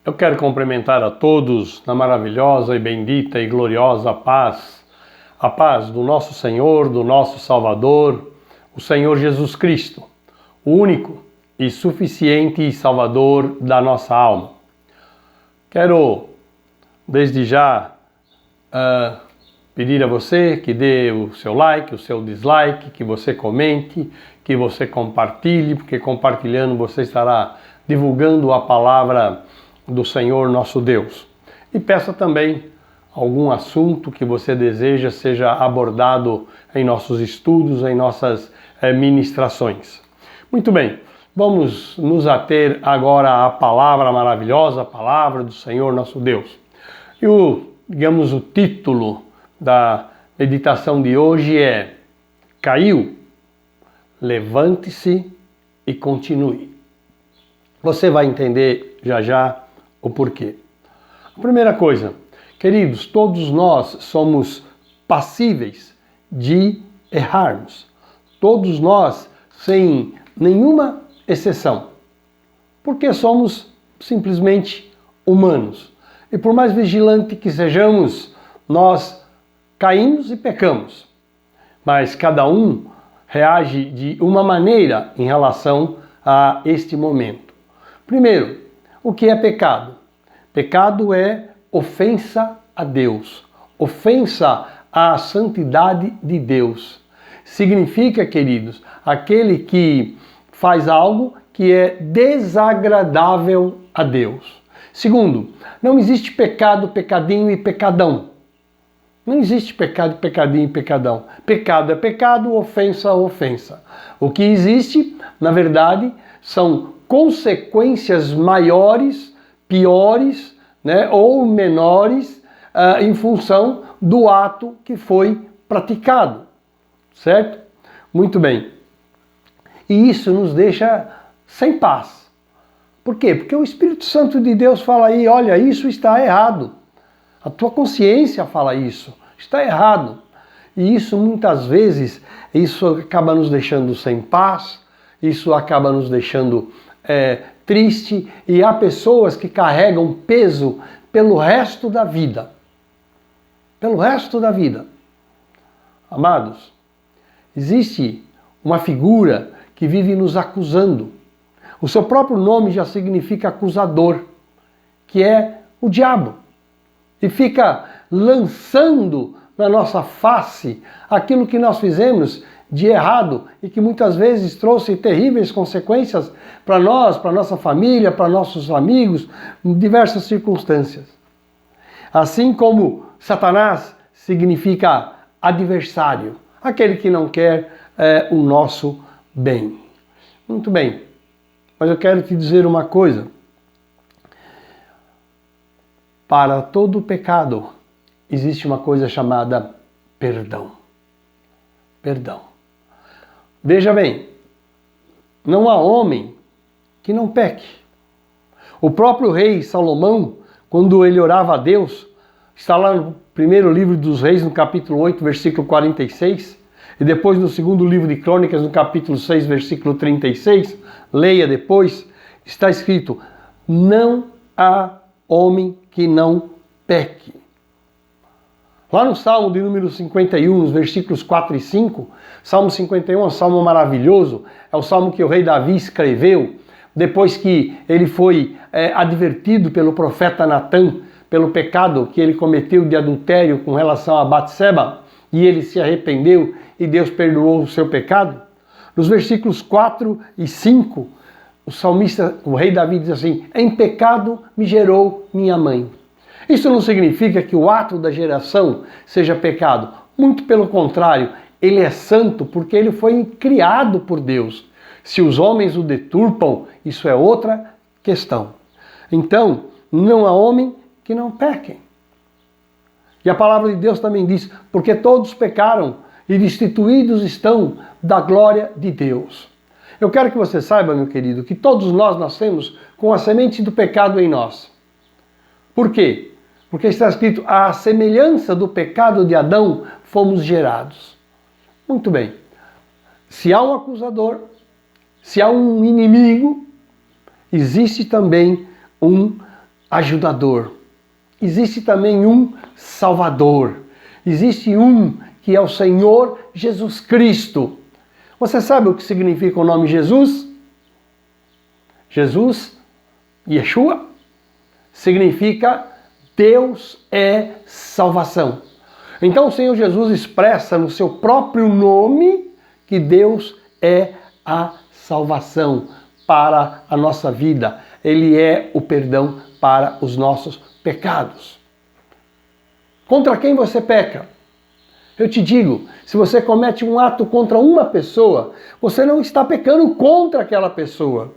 Eu quero cumprimentar a todos na maravilhosa e bendita e gloriosa paz, a paz do nosso Senhor, do nosso Salvador, o Senhor Jesus Cristo, o único e suficiente Salvador da nossa alma. Quero, desde já, pedir a você que dê o seu like, o seu dislike, que você comente, que você compartilhe, porque compartilhando você estará divulgando a palavra do Senhor nosso Deus. E peça também algum assunto que você deseja seja abordado em nossos estudos, em nossas ministrações. Muito bem, vamos nos ater agora à palavra maravilhosa, a palavra do Senhor nosso Deus. E o título da meditação de hoje é: Caiu, levante-se e continue. Você vai entender já já o porquê. A primeira coisa, queridos, todos nós somos passíveis de errarmos. Todos nós, sem nenhuma exceção. Porque somos simplesmente humanos. E por mais vigilante que sejamos, nós caímos e pecamos. Mas cada um reage de uma maneira em relação a este momento. Primeiro, o que é pecado? Pecado é ofensa a Deus, ofensa à santidade de Deus. Significa, queridos, aquele que faz algo que é desagradável a Deus. Segundo, não existe pecado, pecadinho e pecadão. Não existe pecado, pecadinho e pecadão. Pecado é pecado, ofensa é ofensa. O que existe, na verdade, são consequências maiores, piores, ou menores em função do ato que foi praticado. Certo? Muito bem. E isso nos deixa sem paz. Por quê? Porque o Espírito Santo de Deus fala aí, olha, isso está errado. A tua consciência fala isso, está errado. E isso muitas vezes, isso acaba nos deixando sem paz, isso acaba nos deixando triste, e há pessoas que carregam peso pelo resto da vida. Pelo resto da vida. Amados, existe uma figura que vive nos acusando. O seu próprio nome já significa acusador, que é o diabo. E fica lançando na nossa face aquilo que nós fizemos de errado e que muitas vezes trouxe terríveis consequências para nós, para nossa família, para nossos amigos, em diversas circunstâncias. Assim como Satanás significa adversário, aquele que não quer o nosso bem. Muito bem, mas eu quero te dizer uma coisa. Para todo pecado existe uma coisa chamada perdão. Perdão. Veja bem, não há homem que não peque. O próprio rei Salomão, quando ele orava a Deus, está lá no primeiro livro dos Reis, no capítulo 8, versículo 46, e depois no segundo livro de Crônicas, no capítulo 6, versículo 36, leia depois, está escrito: não há homem que não peque. Lá no Salmo de número 51, nos versículos 4 e 5, Salmo 51 é um salmo maravilhoso, é o salmo que o rei Davi escreveu depois que ele foi advertido pelo profeta Natã pelo pecado que ele cometeu de adultério com relação a Batseba, e ele se arrependeu e Deus perdoou o seu pecado. Nos versículos 4 e 5, o salmista, o rei Davi diz assim: em pecado me gerou minha mãe. Isso não significa que o ato da geração seja pecado. Muito pelo contrário, ele é santo porque ele foi criado por Deus. Se os homens o deturpam, isso é outra questão. Então, não há homem que não pequem. E a palavra de Deus também diz: porque todos pecaram e destituídos estão da glória de Deus. Eu quero que você saiba, meu querido, que todos nós nascemos com a semente do pecado em nós. Por quê? Porque está escrito: à semelhança do pecado de Adão, fomos gerados. Muito bem. Se há um acusador, se há um inimigo, existe também um ajudador. Existe também um Salvador. Existe um que é o Senhor Jesus Cristo. Você sabe o que significa o nome Jesus? Jesus, Yeshua, significa Deus é salvação. Então o Senhor Jesus expressa no seu próprio nome que Deus é a salvação para a nossa vida. Ele é o perdão para os nossos pecados. Contra quem você peca? Eu te digo, se você comete um ato contra uma pessoa, você não está pecando contra aquela pessoa.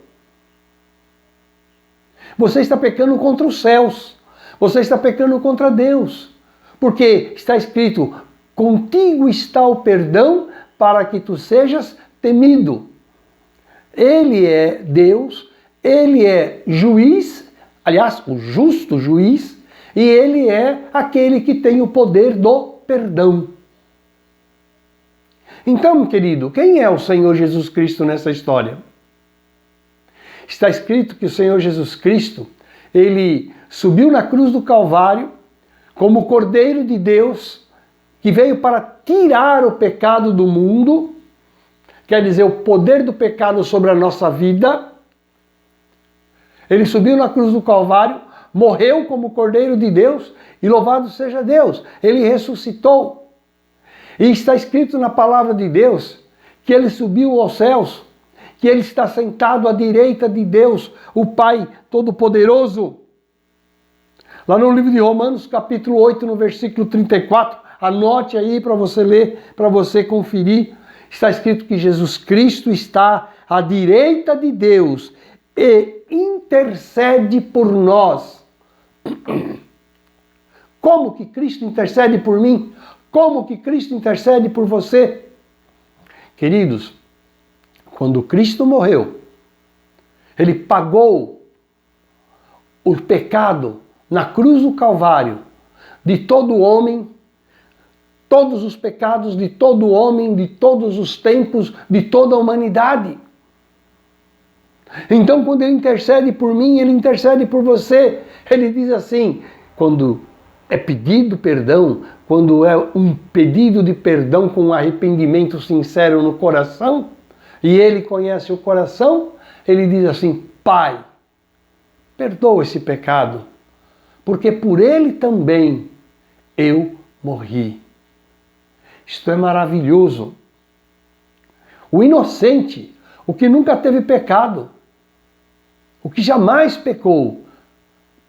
Você está pecando contra os céus. Você está pecando contra Deus. Porque está escrito, contigo está o perdão para que tu sejas temido. Ele é Deus, Ele é juiz, aliás, o justo juiz, e Ele é aquele que tem o poder do perdão. Então, querido, quem é o Senhor Jesus Cristo nessa história? Está escrito que o Senhor Jesus Cristo, Ele subiu na cruz do Calvário como o Cordeiro de Deus que veio para tirar o pecado do mundo, quer dizer, o poder do pecado sobre a nossa vida. Ele subiu na cruz do Calvário, morreu como Cordeiro de Deus e louvado seja Deus. Ele ressuscitou. E está escrito na palavra de Deus que Ele subiu aos céus, que Ele está sentado à direita de Deus, o Pai Todo-Poderoso. Lá no livro de Romanos, capítulo 8, no versículo 34, anote aí para você ler, para você conferir. Está escrito que Jesus Cristo está à direita de Deus e intercede por nós. Como que Cristo intercede por mim? Como que Cristo intercede por você? Queridos, quando Cristo morreu, Ele pagou o pecado na cruz do Calvário de todo homem, todos os pecados de todo homem, de todos os tempos, de toda a humanidade. Então, quando Ele intercede por mim, Ele intercede por você. Ele diz assim, quando é pedido perdão, quando é um pedido de perdão com arrependimento sincero no coração, e Ele conhece o coração, Ele diz assim, Pai, perdoa esse pecado, porque por ele também eu morri. Isto é maravilhoso. O inocente, o que nunca teve pecado, o que jamais pecou,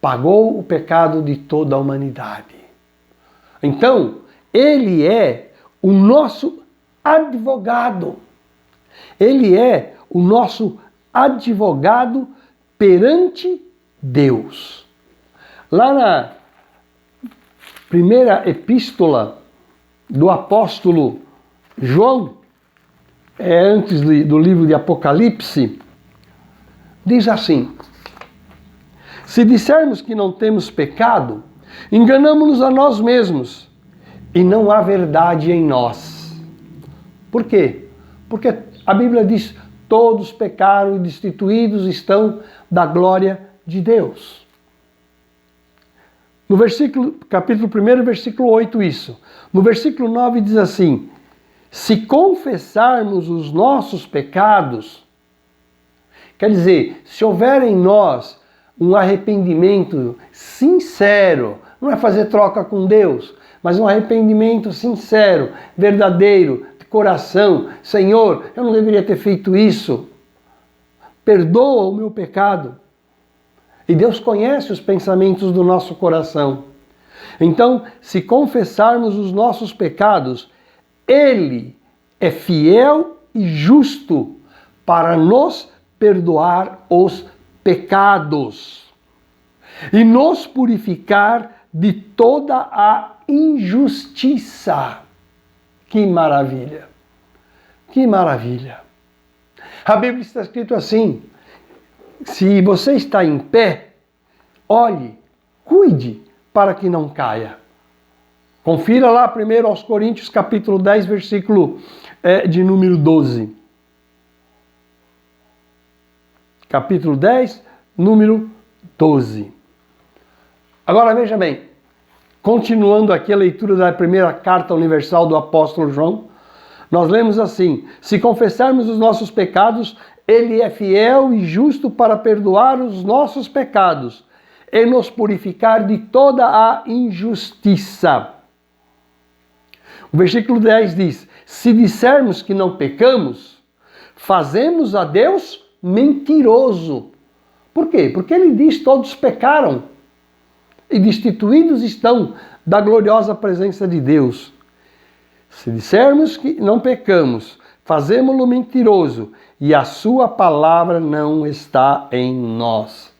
pagou o pecado de toda a humanidade. Então, Ele é o nosso advogado. Ele é o nosso advogado perante Deus. Lá na primeira epístola do apóstolo João, antes do livro de Apocalipse, diz assim, se dissermos que não temos pecado, enganamo-nos a nós mesmos e não há verdade em nós. Por quê? Porque a Bíblia diz, todos pecaram e destituídos estão da glória de Deus. No capítulo 1, versículo 8, isso. No versículo 9 diz assim, se confessarmos os nossos pecados, quer dizer, se houver em nós um arrependimento sincero, não é fazer troca com Deus, mas um arrependimento sincero, verdadeiro, de coração. Senhor, eu não deveria ter feito isso. Perdoa o meu pecado. E Deus conhece os pensamentos do nosso coração. Então, se confessarmos os nossos pecados, Ele é fiel e justo para nos perdoar os pecados e nos purificar de toda a injustiça. Que maravilha! Que maravilha! A Bíblia está escrito assim, se você está em pé, olhe, cuide para que não caia. Confira lá primeiro aos Coríntios, capítulo 10, versículo de número 12. Capítulo 10, número 12. Agora veja bem, continuando aqui a leitura da primeira carta universal do apóstolo João, nós lemos assim: se confessarmos os nossos pecados, Ele é fiel e justo para perdoar os nossos pecados e nos purificar de toda a injustiça. O versículo 10 diz: se dissermos que não pecamos, fazemos a Deus mentiroso. Por quê? Porque ele diz: todos pecaram e destituídos estão da gloriosa presença de Deus. Se dissermos que não pecamos, fazemo-lo mentiroso e a sua palavra não está em nós.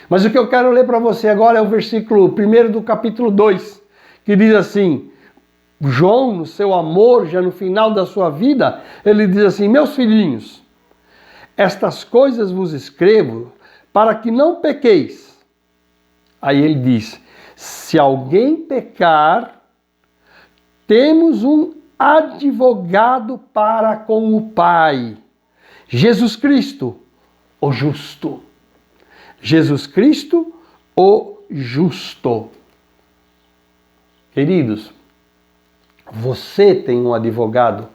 Mas o que eu quero ler para você agora é o versículo 1 do capítulo 2, que diz assim: João, no seu amor, já no final da sua vida, ele diz assim: meus filhinhos, estas coisas vos escrevo para que não pequeis. Aí ele diz: se alguém pecar, temos um advogado para com o Pai, Jesus Cristo, o justo. Jesus Cristo, o justo. Queridos, você tem um advogado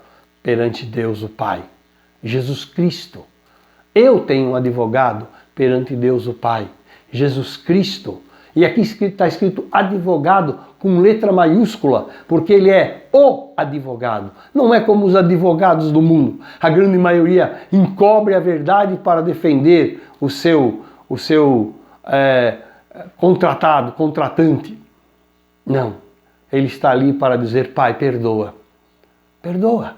perante Deus o Pai, Jesus Cristo. Eu tenho um advogado perante Deus o Pai, Jesus Cristo. E aqui está escrito advogado com letra maiúscula, porque ele é o advogado. Não é como os advogados do mundo. A grande maioria encobre a verdade para defender o seu contratante. Não. Ele está ali para dizer: Pai, perdoa. Perdoa.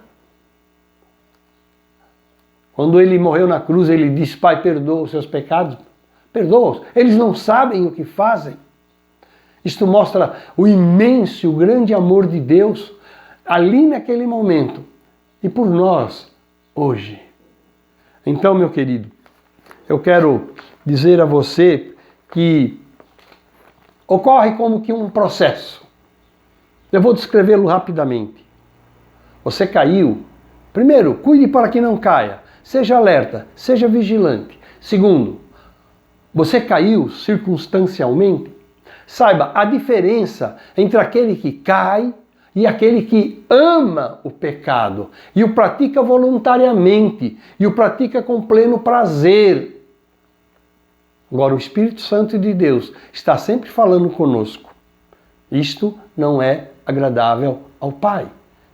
Quando ele morreu na cruz, ele disse: Pai, perdoa os seus pecados. Perdoa-os. Eles não sabem o que fazem. Isto mostra o imenso e o grande amor de Deus ali naquele momento e por nós hoje. Então, meu querido, eu quero dizer a você que ocorre como que um processo. Eu vou descrevê-lo rapidamente. Você caiu. Primeiro, cuide para que não caia. Seja alerta, seja vigilante. Segundo, você caiu circunstancialmente. Saiba a diferença entre aquele que cai e aquele que ama o pecado e o pratica voluntariamente e o pratica com pleno prazer. Agora, o Espírito Santo de Deus está sempre falando conosco. Isto não é agradável ao Pai.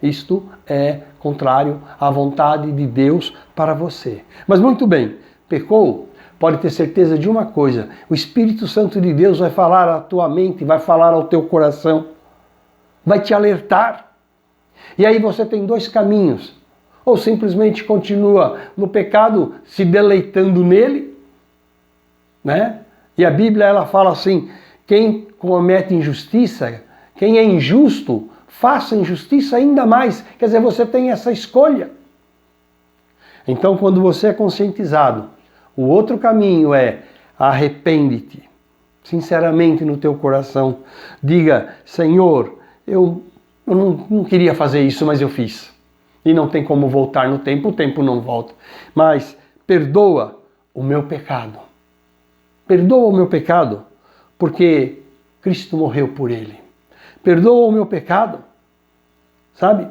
Isto é contrário à vontade de Deus para você. Mas muito bem, pecou? Pode ter certeza de uma coisa: o Espírito Santo de Deus vai falar à tua mente, vai falar ao teu coração, vai te alertar. E aí você tem dois caminhos: ou simplesmente continua no pecado, se deleitando nele, né? E a Bíblia ela fala assim: quem comete injustiça, quem é injusto, faça injustiça ainda mais. Quer dizer, você tem essa escolha. Então, quando você é conscientizado, o outro caminho é: arrepende-te, sinceramente no teu coração. Diga: Senhor, eu não queria fazer isso, mas eu fiz. E não tem como voltar no tempo, o tempo não volta. Mas perdoa o meu pecado. Perdoa o meu pecado, porque Cristo morreu por ele. Perdoa o meu pecado, sabe?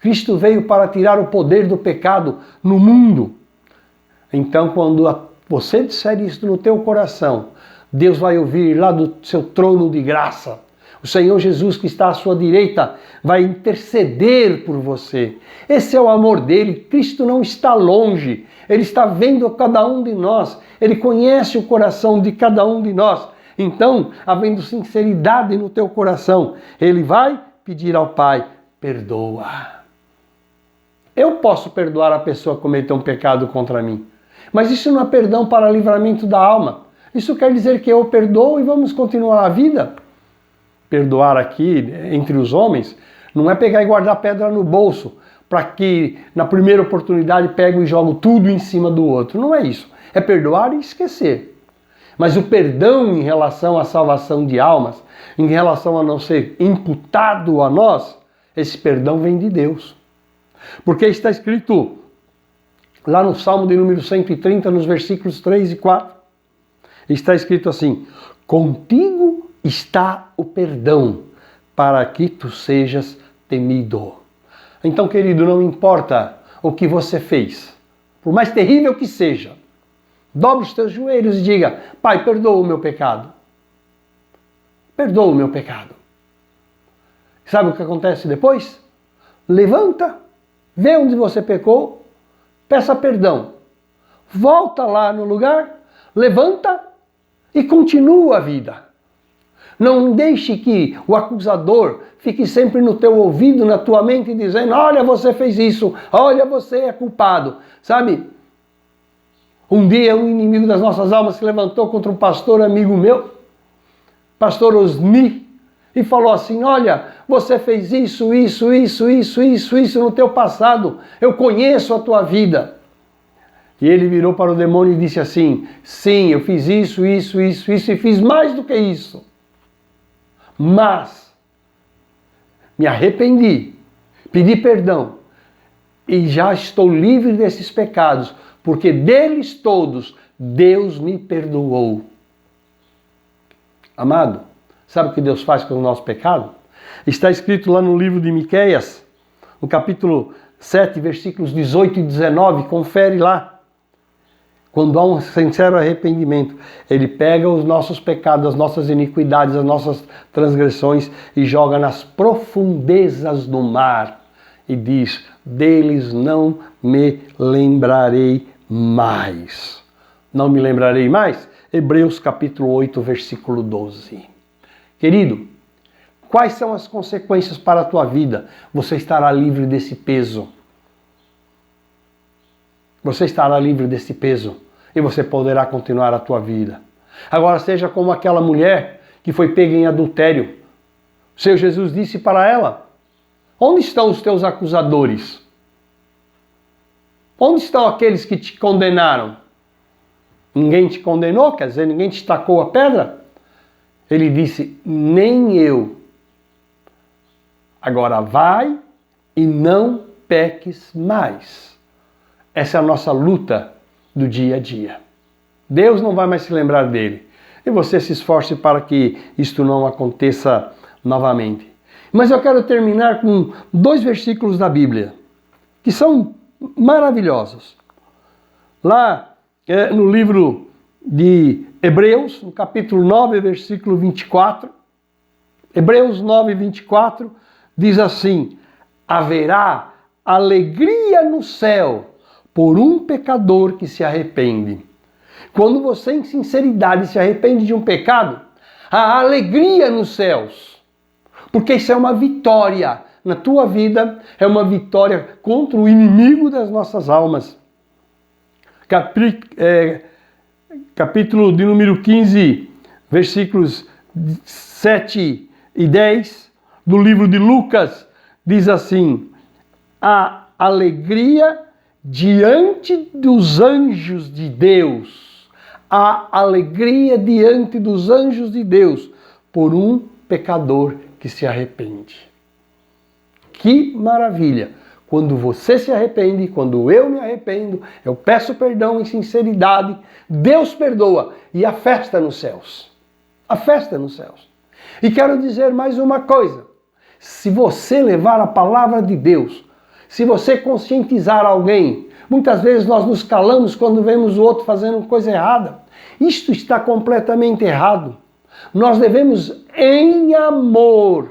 Cristo veio para tirar o poder do pecado no mundo. Então, quando você disser isso no teu coração, Deus vai ouvir lá do seu trono de graça. O Senhor Jesus, que está à sua direita, vai interceder por você. Esse é o amor dele. Cristo não está longe. Ele está vendo cada um de nós. Ele conhece o coração de cada um de nós. Então, havendo sinceridade no teu coração, ele vai pedir ao Pai: perdoa. Eu posso perdoar a pessoa que cometeu um pecado contra mim. Mas isso não é perdão para livramento da alma. Isso quer dizer que eu perdoo e vamos continuar a vida. Perdoar aqui, entre os homens, não é pegar e guardar pedra no bolso, para que na primeira oportunidade pego e jogo tudo em cima do outro. Não é isso. É perdoar e esquecer. Mas o perdão em relação à salvação de almas, em relação a não ser imputado a nós, esse perdão vem de Deus. Porque está escrito lá no Salmo de número 130, nos versículos 3 e 4. Está escrito assim: contigo está o perdão, para que tu sejas temido. Então, querido, não importa o que você fez, por mais terrível que seja, dobre os teus joelhos e diga: Pai, perdoa o meu pecado. Perdoa o meu pecado. Sabe o que acontece depois? Levanta, vê onde você pecou, peça perdão. Volta lá no lugar, levanta e continua a vida. Não deixe que o acusador fique sempre no teu ouvido, na tua mente, dizendo: olha, você fez isso, olha, você é culpado. Sabe? Um dia um inimigo das nossas almas se levantou contra um pastor amigo meu, pastor Osni, e falou assim: olha, você fez isso no teu passado, eu conheço a tua vida. E ele virou para o demônio e disse assim: sim, eu fiz isso e fiz mais do que isso. Mas me arrependi, pedi perdão e já estou livre desses pecados, porque deles todos Deus me perdoou. Amado, sabe o que Deus faz com o nosso pecado? Está escrito lá no livro de Miqueias, no capítulo 7, versículos 18 e 19, confere lá. Quando há um sincero arrependimento, Ele pega os nossos pecados, as nossas iniquidades, as nossas transgressões e joga nas profundezas do mar e diz: deles não me lembrarei mais. Não me lembrarei mais? Hebreus capítulo 8, versículo 12. Querido, quais são as consequências para a tua vida? Você estará livre desse peso. Você estará livre desse peso e você poderá continuar a tua vida. Agora seja como aquela mulher que foi pega em adultério. O Senhor Jesus disse para ela: onde estão os teus acusadores? Onde estão aqueles que te condenaram? Ninguém te condenou, quer dizer, ninguém te tacou a pedra? Ele disse: nem eu. Agora vai e não peques mais. Essa é a nossa luta do dia a dia. Deus não vai mais se lembrar dele. E você se esforce para que isto não aconteça novamente. Mas eu quero terminar com 2 versículos da Bíblia, que são maravilhosos. Lá no livro de Hebreus, no capítulo 9, versículo 24, Hebreus 9, 24, diz assim: haverá alegria no céu por um pecador que se arrepende. Quando você em sinceridade se arrepende de um pecado, há alegria nos céus. Porque isso é uma vitória na tua vida, é uma vitória contra o inimigo das nossas almas. Capítulo de número 15, versículos 7 e 10 do livro de Lucas, diz assim: a alegria diante dos anjos de Deus, a alegria diante dos anjos de Deus por um pecador que se arrepende. Que maravilha! Quando você se arrepende, quando eu me arrependo, eu peço perdão em sinceridade, Deus perdoa e a festa nos céus. A festa nos céus. E quero dizer mais uma coisa: se você levar a palavra de Deus, se você conscientizar alguém, muitas vezes nós nos calamos quando vemos o outro fazendo coisa errada. Isto está completamente errado. Nós devemos, em amor,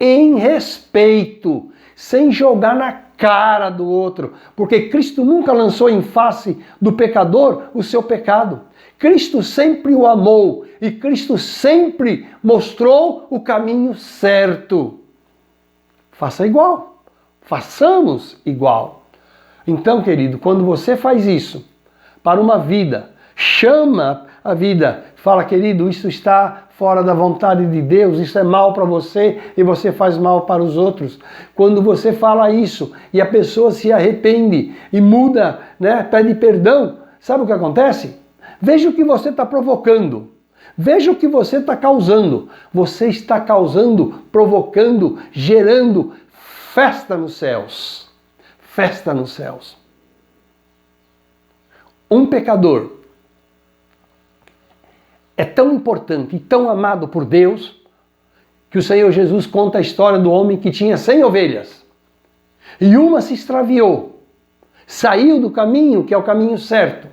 em respeito, sem jogar na cara do outro, porque Cristo nunca lançou em face do pecador o seu pecado. Cristo sempre o amou e Cristo sempre mostrou o caminho certo. Faça igual. Façamos igual. Então, querido, quando você faz isso para uma vida, chama a vida, fala: querido, isso está fora da vontade de Deus, isso é mal para você e você faz mal para os outros. Quando você fala isso e a pessoa se arrepende e muda, pede perdão, sabe o que acontece? Veja o que você está provocando. Veja o que você está causando. Você está causando, provocando, gerando festa nos céus. Festa nos céus. Um pecador é tão importante e tão amado por Deus que o Senhor Jesus conta a história do homem que tinha 100 ovelhas. E uma se extraviou, saiu do caminho que é o caminho certo.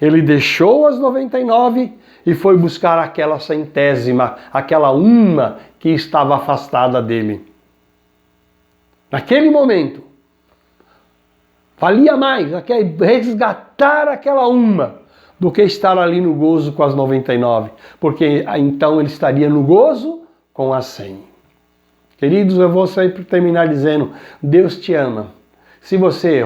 Ele deixou as 99 e foi buscar aquela 100ª, aquela uma que estava afastada dele. Naquele momento, valia mais resgatar aquela uma do que estar ali no gozo com as 99, porque então ele estaria no gozo com as 100. Queridos, eu vou sempre terminar dizendo, Deus te ama. Se você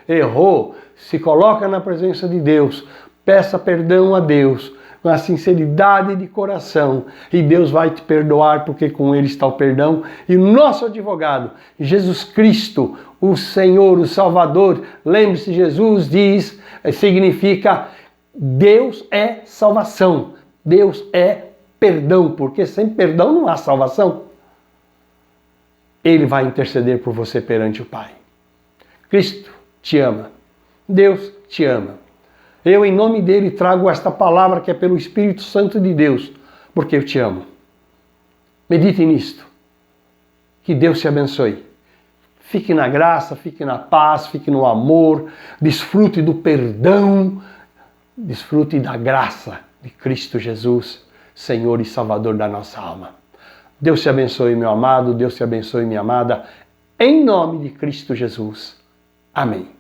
errou, se coloca na presença de Deus, peça perdão a Deus, com a sinceridade de coração, e Deus vai te perdoar, porque com Ele está o perdão. E o nosso advogado, Jesus Cristo, o Senhor, o Salvador, lembre-se, Jesus significa Deus é salvação, Deus é perdão, porque sem perdão não há salvação. Ele vai interceder por você perante o Pai. Cristo te ama. Deus te ama. Eu, em nome dele, trago esta palavra que é pelo Espírito Santo de Deus, porque eu te amo. Medite nisto. Que Deus te abençoe. Fique na graça, fique na paz, fique no amor, desfrute do perdão, desfrute da graça de Cristo Jesus, Senhor e Salvador da nossa alma. Deus te abençoe, meu amado, Deus te abençoe, minha amada, em nome de Cristo Jesus. Amém.